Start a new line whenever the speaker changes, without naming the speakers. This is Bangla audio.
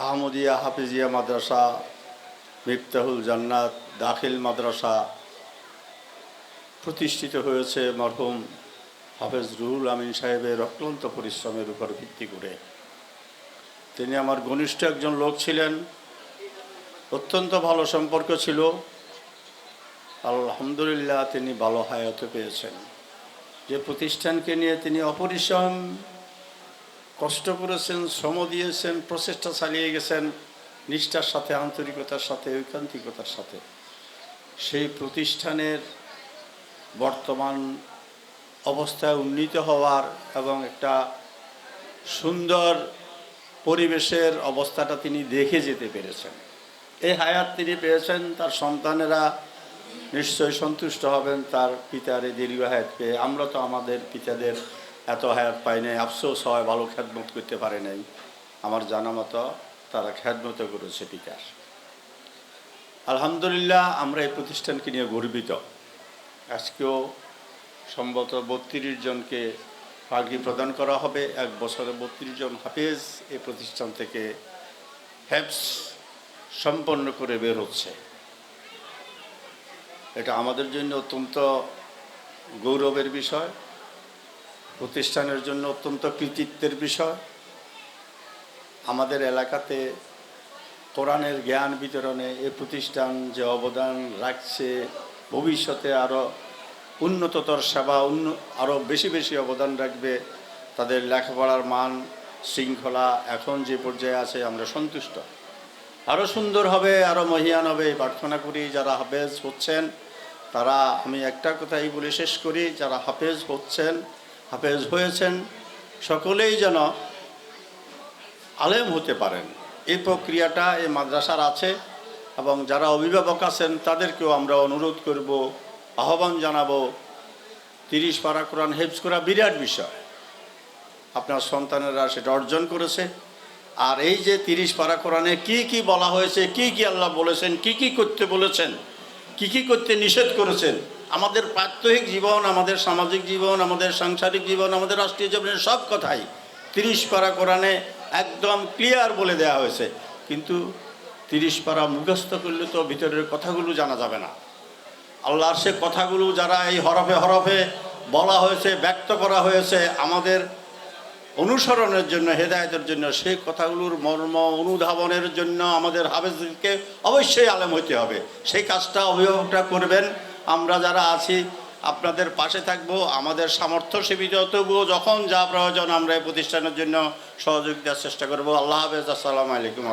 আহমদিয়া হাফিজিয়া মাদ্রাসা, মিফতাহুল জান্নাত দাখিল মাদ্রাসা প্রতিষ্ঠিত হয়েছে মরহুম হাফেজ রুহুল আমিন সাহেবের অক্লান্ত পরিশ্রমের উপর ভিত্তি করে। তিনি আমার ঘনিষ্ঠ একজন লোক ছিলেন, অত্যন্ত ভালো সম্পর্ক ছিল। আলহামদুলিল্লাহ তিনি ভালো হায়াত পেয়েছেন। যে প্রতিষ্ঠানকে নিয়ে তিনি অপরিসীম কষ্ট করেছেন, শ্রম দিয়েছেন, প্রচেষ্টা চালিয়ে গেছেন নিষ্ঠার সাথে, আন্তরিকতার সাথে, ঐকান্তিকতার সাথে, সেই প্রতিষ্ঠানের বর্তমান অবস্থায় উন্নীত হওয়ার এবং একটা সুন্দর পরিবেশের অবস্থাটা তিনি দেখে যেতে পেরেছেন। এই হায়াত তিনি পেয়েছেন, তার সন্তানেরা নিশ্চয়ই সন্তুষ্ট হবেন তার পিতার এই দীর্ঘ হায়াত পেয়ে। আমরা তো আমাদের পিতাদের এত হায়াত পাই নাই, আফসোস হয় ভালো খেদমত করতে পারে নাই। আমার জানা মতো তারা খেদমত করেছে পিতার। আলহামদুলিল্লাহ আমরা এই প্রতিষ্ঠানকে নিয়ে গর্বিত। আজকেও সম্ভবত 32 জনকে পাগড়ি প্রদান করা হবে। এক বছরে 32 জন হাফেজ এই প্রতিষ্ঠান থেকে হেফজ সম্পন্ন করে বের হচ্ছে। এটা আমাদের জন্য অত্যন্ত গৌরবের বিষয়, প্রতিষ্ঠানের জন্য অত্যন্ত কৃতিত্বের বিষয়। আমাদের এলাকাতে কোরআনের জ্ঞান বিতরণে এই প্রতিষ্ঠান যে অবদান রাখছে, ভবিষ্যতে আরও উন্নততর সেবা আরও বেশি বেশি অবদান রাখবে। তাদের লেখাপড়ার মান শৃঙ্খলা এখন যে পর্যায়ে আছে আমরা সন্তুষ্ট। আরও সুন্দর হবে, আরও মহিয়ান হবে প্রার্থনা করি। যারা হাফেজ হচ্ছেন তারা, আমি একটা কথাই বলে শেষ করি, যারা হাফেজ হচ্ছেন, হাফেজ হয়েছেন, সকলেই যেন আলেম হতে পারেন। এই প্রক্রিয়াটা এই মাদ্রাসার আছে এবং যারা অভিভাবক আছেন তাদেরকেও আমরা অনুরোধ করব, আহ্বান জানাবো। 30 পারা কোরআন হেফজ করা বিরাট বিষয়, আপনার সন্তানেরা সেটা অর্জন করেছে। আর এই যে 30 পারা কোরআনে কি কি বলা হয়েছে, কি কি আল্লাহ বলেছেন, কি কি করতে বলেছেন, কি কি করতে নিষেধ করেছেন, আমাদের প্রাত্যহিক জীবন, আমাদের সামাজিক জীবন, আমাদের সাংসারিক জীবন, আমাদের রাষ্ট্রীয় জীবনের সব কথাই 30 পারা কোরআনে একদম ক্লিয়ার বলে দেওয়া হয়েছে। কিন্তু 30 পারা মুখস্থ করলে তো ভিতরের কথাগুলো জানা যাবে না। আল্লাহর সে কথাগুলো যারা এই হরফে হরফে বলা হয়েছে, ব্যক্ত করা হয়েছে আমাদের অনুসরণের জন্য, হেদায়েতের জন্য, সেই কথাগুলোর মর্ম অনুধাবনের জন্য আমাদের হাফেজকে অবশ্যই আলেম হইতে হবে। সেই কাজটা অভিভাবকরা করবেন। আমরা যারা আছি আপনাদের পাশে থাকব, আমাদের সামর্থ্য সীমিত, তবুও যখন যা প্রয়োজন আমরা এই প্রতিষ্ঠানের জন্য সহযোগিতার চেষ্টা করব। আল্লাহ হাফেজ। আসসালামু আলাইকুম।